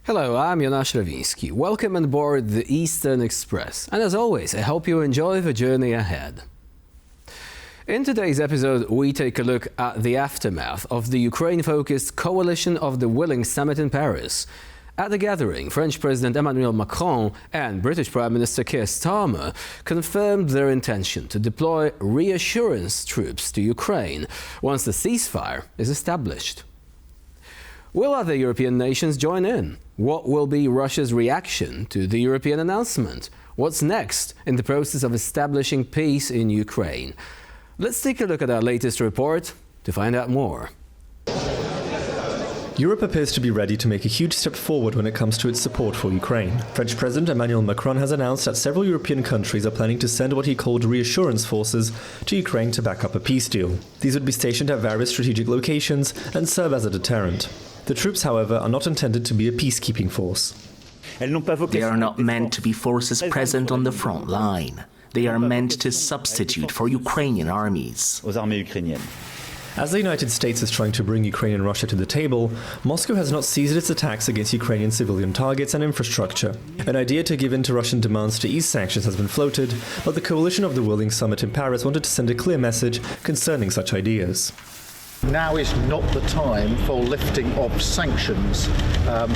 Hello, I'm Jonasz Rewiński. Welcome on board the Eastern Express. And as always, I hope you enjoy the journey ahead. In today's episode, we take a look at the aftermath of the Ukraine-focused Coalition of the Willing summit in Paris. At the gathering, French President Emmanuel Macron and British Prime Minister Keir Starmer confirmed their intention to deploy reassurance troops to Ukraine once the ceasefire is established. Will other European nations join in? What will be Russia's reaction to the European announcement? What's next in the process of establishing peace in Ukraine? Let's take a look at our latest report to find out more. Europe appears to be ready to make a huge step forward when it comes to its support for Ukraine. French President Emmanuel Macron has announced that several European countries are planning to send what he called reassurance forces to Ukraine to back up a peace deal. These would be stationed at various strategic locations and serve as a deterrent. The troops, however, are not intended to be a peacekeeping force. They are not meant to be forces present on the front line. They are meant to substitute for Ukrainian armies. As the United States is trying to bring Ukraine and Russia to the table, Moscow has not ceased its attacks against Ukrainian civilian targets and infrastructure. An idea to give in to Russian demands to ease sanctions has been floated, but the Coalition of the Willing summit in Paris wanted to send a clear message concerning such ideas. Now is not the time for lifting of sanctions.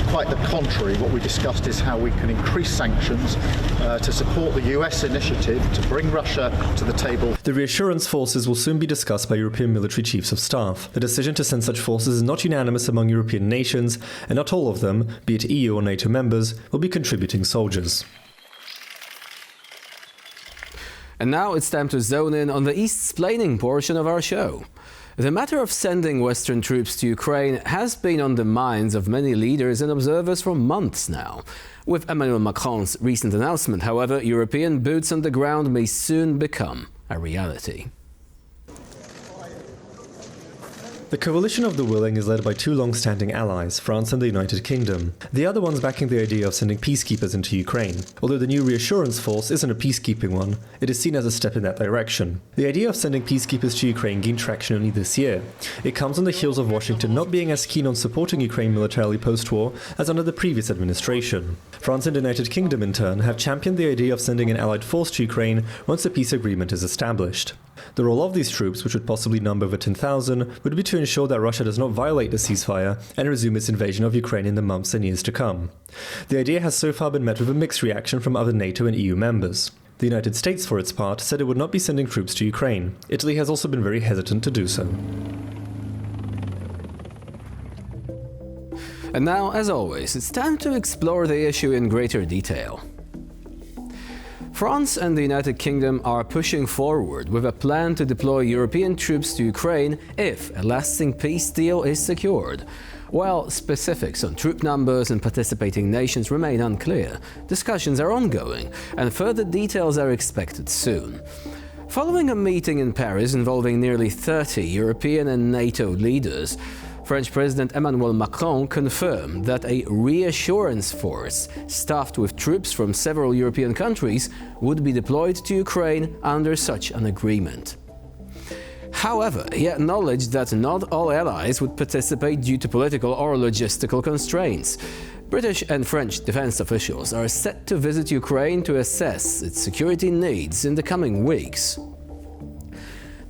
Quite the contrary, what we discussed is how we can increase sanctions to support the US initiative to bring Russia to the table. The reassurance forces will soon be discussed by European military chiefs of staff. The decision to send such forces is not unanimous among European nations, and not all of them, be it EU or NATO members, will be contributing soldiers. And now it's time to zone in on the East-splaining portion of our show. The matter of sending Western troops to Ukraine has been on the minds of many leaders and observers for months now. With Emmanuel Macron's recent announcement, however, European boots on the ground may soon become a reality. The Coalition of the Willing is led by two long-standing allies, France and the United Kingdom. The other one's backing the idea of sending peacekeepers into Ukraine. Although the new reassurance force isn't a peacekeeping one, it is seen as a step in that direction. The idea of sending peacekeepers to Ukraine gained traction only this year. It comes on the heels of Washington not being as keen on supporting Ukraine militarily post-war as under the previous administration. France and the United Kingdom, in turn, have championed the idea of sending an allied force to Ukraine once a peace agreement is established. The role of these troops, which would possibly number over 10,000, would be to ensure that Russia does not violate the ceasefire and resume its invasion of Ukraine in the months and years to come. The idea has so far been met with a mixed reaction from other NATO and EU members. The United States, for its part, said it would not be sending troops to Ukraine. Italy has also been very hesitant to do so. And now, as always, it's time to explore the issue in greater detail. France and the United Kingdom are pushing forward with a plan to deploy European troops to Ukraine if a lasting peace deal is secured. While specifics on troop numbers and participating nations remain unclear, discussions are ongoing and further details are expected soon. Following a meeting in Paris involving nearly 30 European and NATO leaders, French President Emmanuel Macron confirmed that a reassurance force staffed with troops from several European countries would be deployed to Ukraine under such an agreement. However, he acknowledged that not all allies would participate due to political or logistical constraints. British and French defense officials are set to visit Ukraine to assess its security needs in the coming weeks.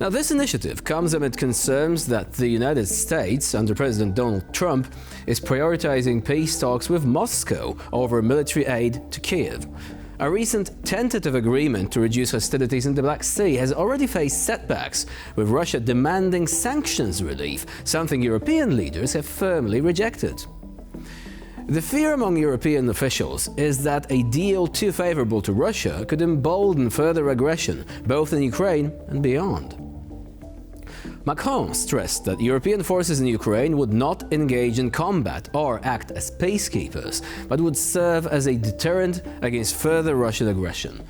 Now, this initiative comes amid concerns that the United States, under President Donald Trump, is prioritizing peace talks with Moscow over military aid to Kyiv. A recent tentative agreement to reduce hostilities in the Black Sea has already faced setbacks, with Russia demanding sanctions relief, something European leaders have firmly rejected. The fear among European officials is that a deal too favorable to Russia could embolden further aggression, both in Ukraine and beyond. Macron stressed that European forces in Ukraine would not engage in combat or act as peacekeepers, but would serve as a deterrent against further Russian aggression.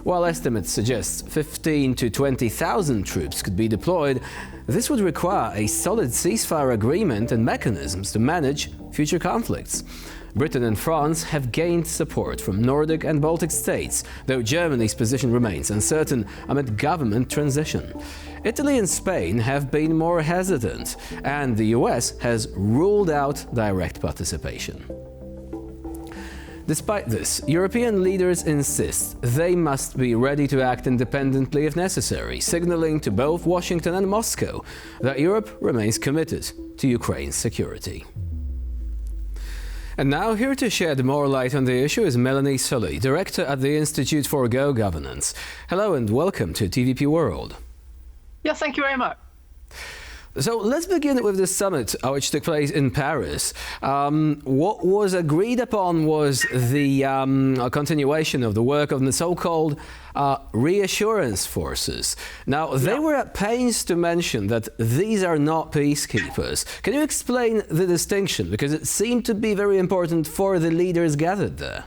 While estimates suggest 15,000 to 20,000 troops could be deployed, this would require a solid ceasefire agreement and mechanisms to manage future conflicts. Britain and France have gained support from Nordic and Baltic states, though Germany's position remains uncertain amid government transition. Italy and Spain have been more hesitant, and the US has ruled out direct participation. Despite this, European leaders insist they must be ready to act independently if necessary, signaling to both Washington and Moscow that Europe remains committed to Ukraine's security. And now, here to shed more light on the issue is Melanie Sully, Director at the Institute for Go-Governance. Hello and welcome to TVP World. Yeah, thank you very much. So let's begin with the summit which took place in Paris. What was agreed upon was the continuation of the work of the so-called reassurance forces. Now, they were at pains to mention that these are not peacekeepers. Can you explain the distinction? Because it seemed to be very important for the leaders gathered there.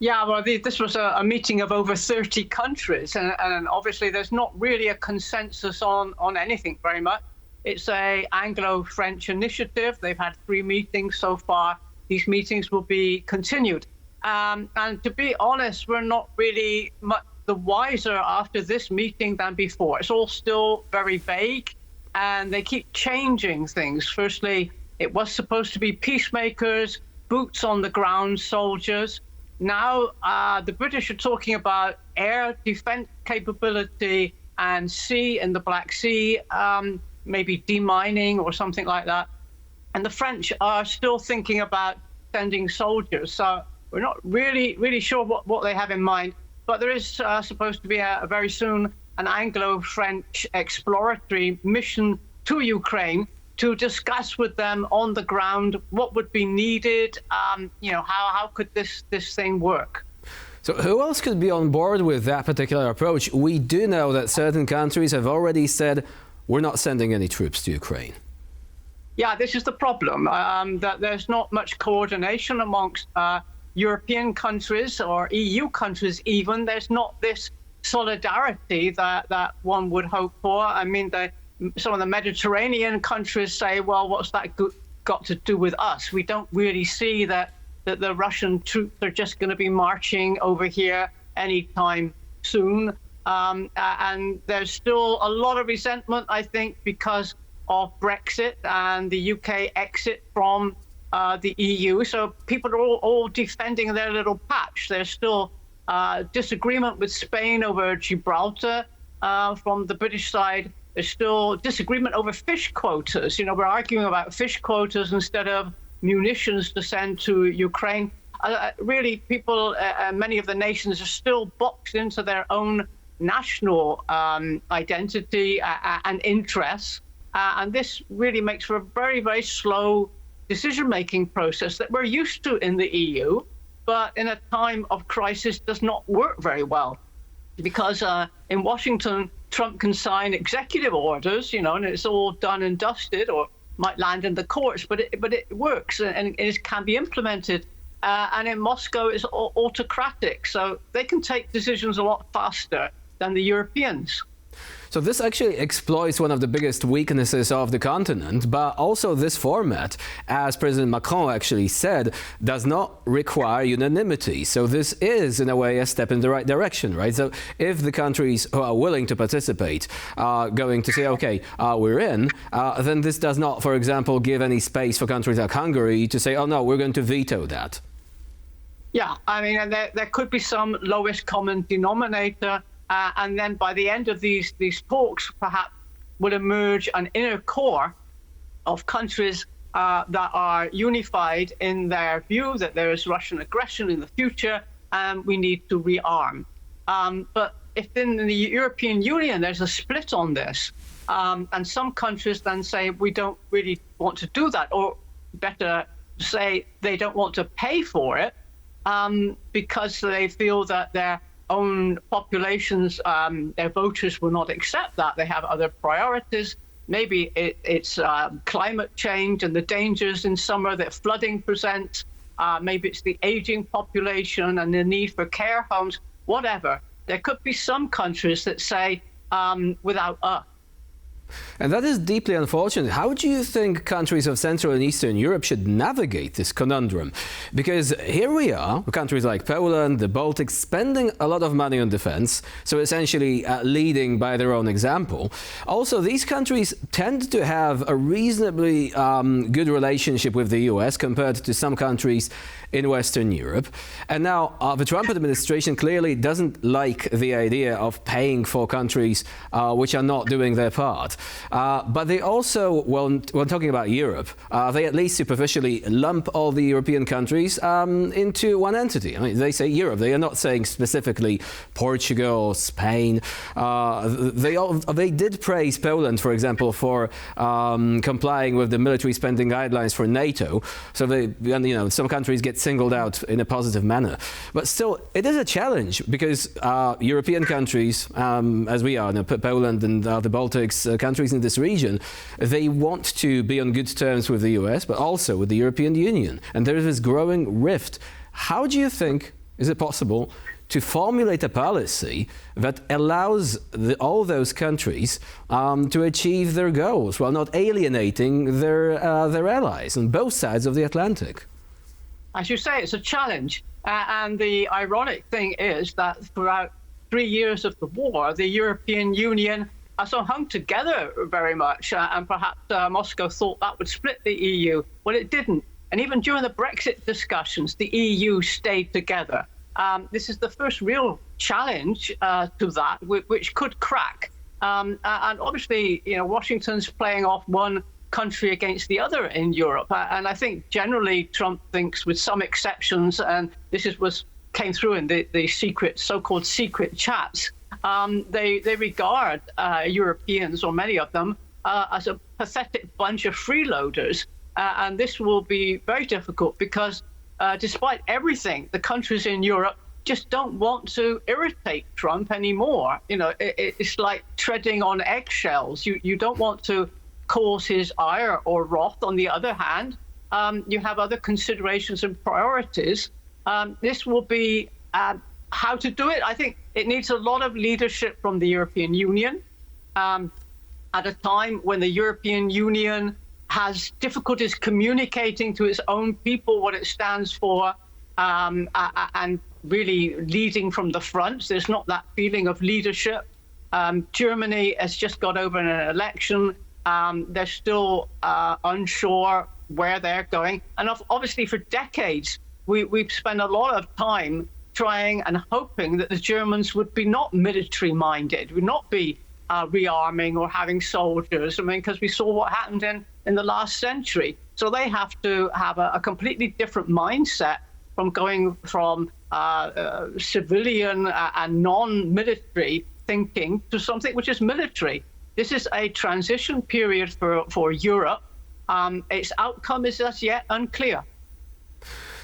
Yeah, well, this was a meeting of over 30 countries, and obviously there's not really a consensus on anything very much. It's an Anglo-French initiative. They've had 3 meetings so far. These meetings will be continued. And to be honest, we're not really much the wiser after this meeting than before. It's all still very vague, and they keep changing things. Firstly, it was supposed to be peacemakers, boots on the ground soldiers. Now, the British are talking about air defense capability and sea in the Black Sea, maybe demining or something like that. And the French are still thinking about sending soldiers. So we're not really sure what they have in mind. But there is supposed to be very soon an Anglo-French exploratory mission to Ukraine to discuss with them on the ground what would be needed, how could this thing work. So who else could be on board with that particular approach? We do know that certain countries have already said, we're not sending any troops to Ukraine. Yeah, this is the problem, that there's not much coordination amongst European countries or EU countries even. There's not this solidarity that one would hope for. I mean, some of the Mediterranean countries say, well, what's that got to do with us? We don't really see that the Russian troops are just going to be marching over here anytime soon. And there's still a lot of resentment, I think, because of Brexit and the UK exit from the EU. So people are all defending their little patch. There's still disagreement with Spain over Gibraltar from the British side. There's still disagreement over fish quotas. We're arguing about fish quotas instead of munitions to send to Ukraine. Really, people, many of the nations are still boxed into their own national identity and interests. And this really makes for a very, very slow decision-making process that we're used to in the EU, but in a time of crisis does not work very well. Because in Washington, Trump can sign executive orders, and it's all done and dusted, or might land in the courts, but it works and it can be implemented. And in Moscow, it's autocratic, so they can take decisions a lot faster than the Europeans. So this actually exploits one of the biggest weaknesses of the continent, but also this format, as President Macron actually said, does not require unanimity. So this is, in a way, a step in the right direction, right? So if the countries who are willing to participate are going to say, okay, we're in, then this does not, for example, give any space for countries like Hungary to say, oh no, we're going to veto that. Yeah, I mean, and there could be some lowest common denominator. And then by the end of these talks, perhaps will emerge an inner core of countries that are unified in their view that there is Russian aggression in the future and we need to rearm. But if in the European Union there's a split on this, and some countries then say we don't really want to do that, or better say they don't want to pay for it because they feel that their own populations, their voters will not accept that. They have other priorities. Maybe it's climate change and the dangers in summer that flooding presents. Maybe it's the aging population and the need for care homes, whatever. There could be some countries that say, without us. And that is deeply unfortunate. How do you think countries of Central and Eastern Europe should navigate this conundrum? Because here we are, countries like Poland, the Baltics, spending a lot of money on defense, so essentially leading by their own example. Also, these countries tend to have a reasonably good relationship with the US compared to some countries in Western Europe. And now the Trump administration clearly doesn't like the idea of paying for countries which are not doing their part. But they also, when talking about Europe, they at least superficially lump all the European countries into one entity. I mean, they say Europe. They are not saying specifically Portugal, Spain. They did praise Poland, for example, for complying with the military spending guidelines for NATO. So some countries get singled out in a positive manner. But still, it is a challenge because European countries, as we are, Poland and the Baltics countries in this region, they want to be on good terms with the US, but also with the European Union. And there is this growing rift. How do you think, is it possible to formulate a policy that allows all those countries to achieve their goals while not alienating their allies on both sides of the Atlantic? As you say, it's a challenge. And the ironic thing is that throughout 3 years of the war, the European Union so hung together very much. And perhaps Moscow thought that would split the EU. Well, it didn't. And even during the Brexit discussions, the EU stayed together. This is the first real challenge to that, which could crack. And obviously, Washington's playing off one country against the other in Europe. And I think generally Trump thinks, with some exceptions, and this came through in the so-called secret chats, they regard Europeans, or many of them, as a pathetic bunch of freeloaders. And this will be very difficult because despite everything, the countries in Europe just don't want to irritate Trump anymore. It's like treading on eggshells. You don't want to cause his ire or wrath. On the other hand, you have other considerations and priorities. This will be how to do it. I think it needs a lot of leadership from the European Union at a time when the European Union has difficulties communicating to its own people what it stands for, and really leading from the front. There's not that feeling of leadership. Germany has just got over an election. They're still unsure where they're going. And obviously for decades, we've spent a lot of time trying and hoping that the Germans would be not military-minded, would not be rearming or having soldiers. Because we saw what happened in the last century. So they have to have a completely different mindset from going from civilian and non-military thinking to something which is military. This is a transition period for Europe. Its outcome is as yet unclear.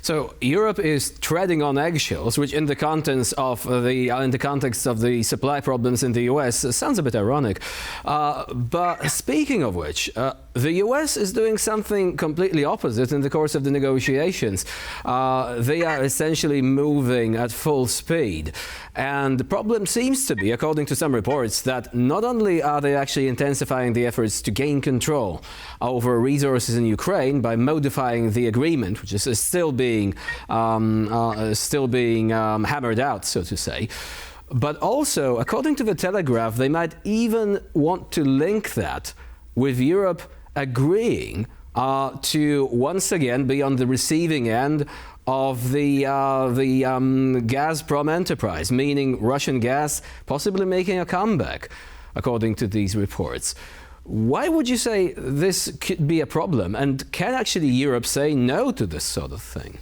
So Europe is treading on eggshells, which in the context of the supply problems in the US sounds a bit ironic. But speaking of which, the US is doing something completely opposite in the course of the negotiations. They are essentially moving at full speed. And the problem seems to be, according to some reports, that not only are they actually intensifying the efforts to gain control over resources in Ukraine by modifying the agreement, which is still being hammered out, so to say, but also, according to the Telegraph, they might even want to link that with Europe agreeing to once again be on the receiving end of the Gazprom enterprise, meaning Russian gas possibly making a comeback, according to these reports. Why would you say this could be a problem? And can actually Europe say no to this sort of thing?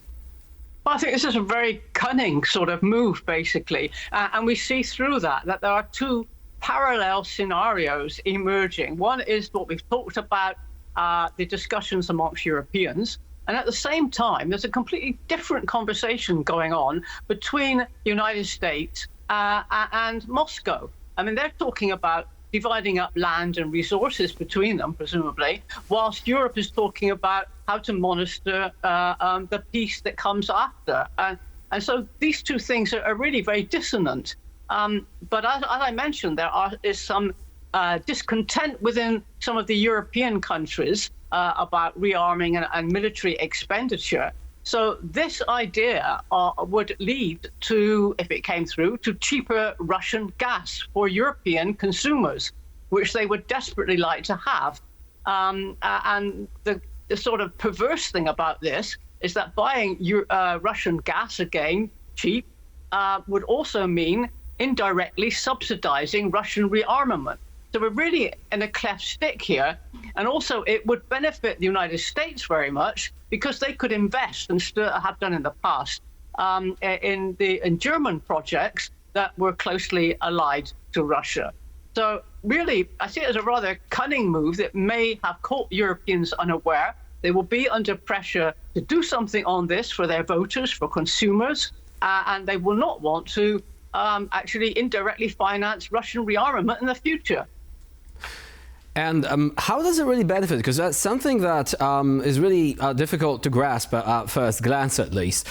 Well, I think this is a very cunning sort of move, basically. And we see through that there are two parallel scenarios emerging. One is what we've talked about, the discussions amongst Europeans. And at the same time, there's a completely different conversation going on between the United States and Moscow. I mean, they're talking about dividing up land and resources between them, presumably, whilst Europe is talking about how to monitor the peace that comes after. And so these two things are really very dissonant. But as I mentioned, there is some discontent within some of the European countries about rearming and military expenditure. So this idea would lead to, if it came through, to cheaper Russian gas for European consumers, which they would desperately like to have. And the sort of perverse thing about this is that buying Russian gas again cheap would also mean indirectly subsidizing Russian rearmament. So we're really in a cleft stick here. And also it would benefit the United States very much because they could invest, and have done in the past, in German projects that were closely allied to Russia. So really, I see it as a rather cunning move that may have caught Europeans unaware. They will be under pressure to do something on this for their voters, for consumers, and they will not want to actually indirectly finance Russian rearmament in the future. And how does it really benefit? Because that's something that is really difficult to grasp at first glance, at least.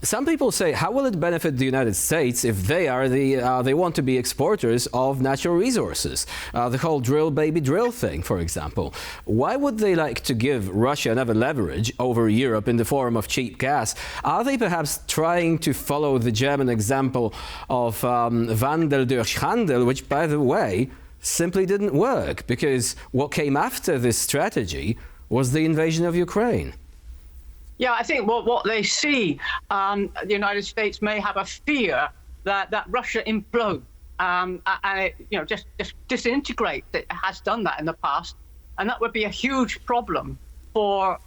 Some people say, how will it benefit the United States if they are they want to be exporters of natural resources? The whole drill, baby, drill thing, for example. Why would they like to give Russia another leverage over Europe in the form of cheap gas? Are they perhaps trying to follow the German example of Wandel durch Handel, which, by the way, simply didn't work, because what came after this strategy was the invasion of Ukraine? Yeah, I think what they see, the United States may have a fear that Russia implode and it, just disintegrate. It has done that in the past, and that would be a huge problem for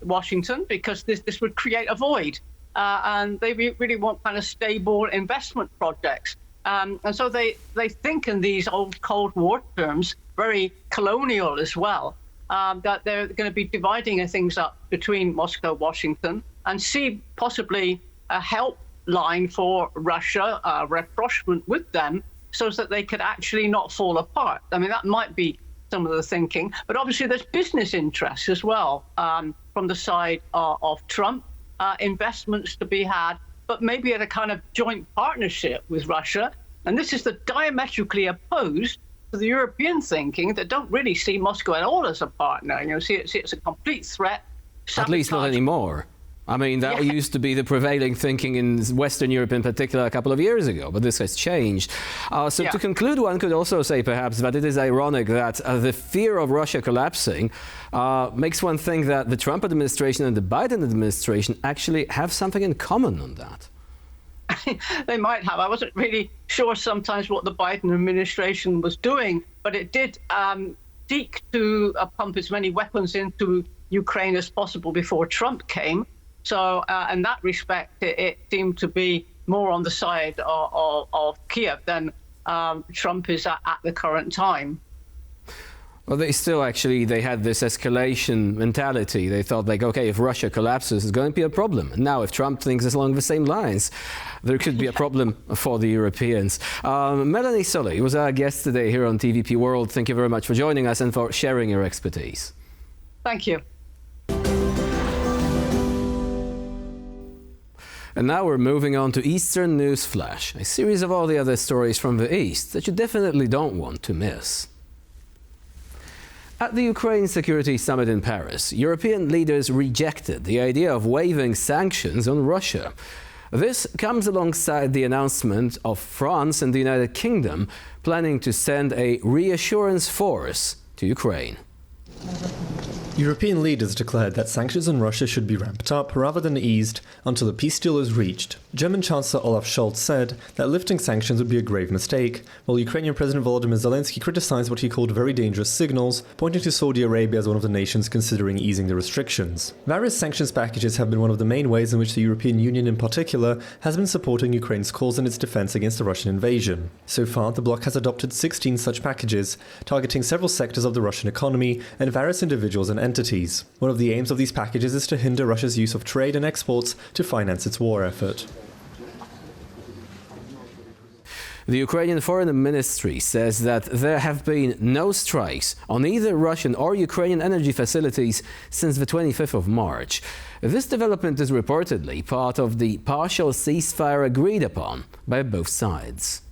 Washington, because this would create a void, and they really want kind of stable investment projects. And so they think in these old Cold War terms, very colonial as well. That they're going to be dividing things up between Moscow, Washington, and see possibly a help line for Russia, rapprochement with them, so that they could actually not fall apart. I mean, that might be some of the thinking, but obviously there's business interests as well from the side of Trump, investments to be had, but maybe at a kind of joint partnership with Russia. And this is the diametrically opposed to the European thinking that don't really see Moscow at all as a partner. See it's a complete threat. At least not anymore. I mean, that used to be the prevailing thinking in Western Europe in particular a couple of years ago, but this has changed. To conclude, one could also say perhaps that it is ironic that the fear of Russia collapsing makes one think that the Trump administration and the Biden administration actually have something in common on that. They might have. I wasn't really sure sometimes what the Biden administration was doing, but it did seek to pump as many weapons into Ukraine as possible before Trump came. So in that respect, it seemed to be more on the side of Kiev than Trump is at the current time. Well, they had this escalation mentality. They thought, like, okay, if Russia collapses, it's going to be a problem. And now if Trump thinks along the same lines, there could be a problem for the Europeans. Melanie Sully was our guest today here on TVP World. Thank you very much for joining us and for sharing your expertise. Thank you. And now we're moving on to Eastern News Flash, a series of all the other stories from the East that you definitely don't want to miss. At the Ukraine Security Summit in Paris, European leaders rejected the idea of waiving sanctions on Russia. This comes alongside the announcement of France and the United Kingdom planning to send a reassurance force to Ukraine. European leaders declared that sanctions on Russia should be ramped up rather than eased until a peace deal is reached. German Chancellor Olaf Scholz said that lifting sanctions would be a grave mistake, while Ukrainian President Volodymyr Zelensky criticized what he called very dangerous signals, pointing to Saudi Arabia as one of the nations considering easing the restrictions. Various sanctions packages have been one of the main ways in which the European Union in particular has been supporting Ukraine's cause in its defense against the Russian invasion. So far, the bloc has adopted 16 such packages, targeting several sectors of the Russian economy and various individuals and entities. One of the aims of these packages is to hinder Russia's use of trade and exports to finance its war effort. The Ukrainian Foreign Ministry says that there have been no strikes on either Russian or Ukrainian energy facilities since the 25th of March. This development is reportedly part of the partial ceasefire agreed upon by both sides.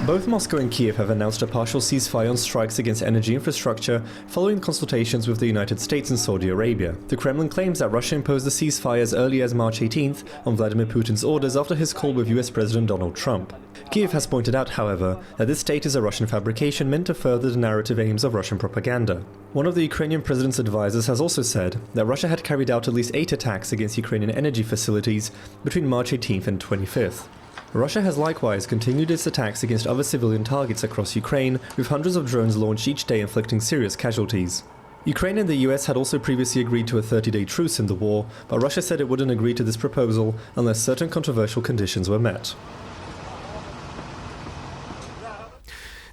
Both Moscow and Kiev have announced a partial ceasefire on strikes against energy infrastructure following consultations with the United States and Saudi Arabia. The Kremlin claims that Russia imposed the ceasefire as early as March 18th on Vladimir Putin's orders after his call with US President Donald Trump. Kiev has pointed out, however, that this state is a Russian fabrication meant to further the narrative aims of Russian propaganda. One of the Ukrainian president's advisors has also said that Russia had carried out at least 8 attacks against Ukrainian energy facilities between March 18th and 25th. Russia has likewise continued its attacks against other civilian targets across Ukraine, with hundreds of drones launched each day inflicting serious casualties. Ukraine and the US had also previously agreed to a 30-day truce in the war, but Russia said it wouldn't agree to this proposal unless certain controversial conditions were met.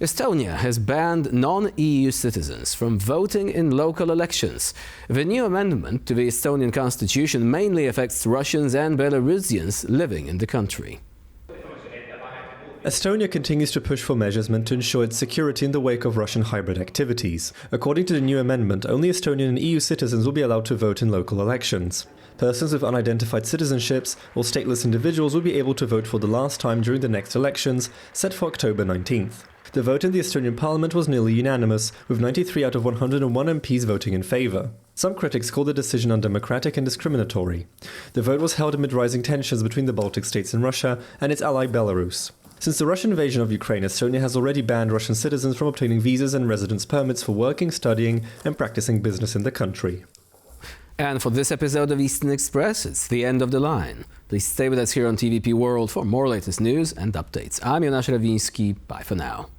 Estonia has banned non-EU citizens from voting in local elections. The new amendment to the Estonian constitution mainly affects Russians and Belarusians living in the country. Estonia continues to push for measures meant to ensure its security in the wake of Russian hybrid activities. According to the new amendment, only Estonian and EU citizens will be allowed to vote in local elections. Persons with unidentified citizenships or stateless individuals will be able to vote for the last time during the next elections, set for October 19th. The vote in the Estonian parliament was nearly unanimous, with 93 out of 101 MPs voting in favour. Some critics call the decision undemocratic and discriminatory. The vote was held amid rising tensions between the Baltic states and Russia and its ally Belarus. Since the Russian invasion of Ukraine, Estonia has already banned Russian citizens from obtaining visas and residence permits for working, studying and practicing business in the country. And for this episode of Eastern Express, it's the end of the line. Please stay with us here on TVP World for more latest news and updates. I'm Jonasz Rewiński. Bye for now.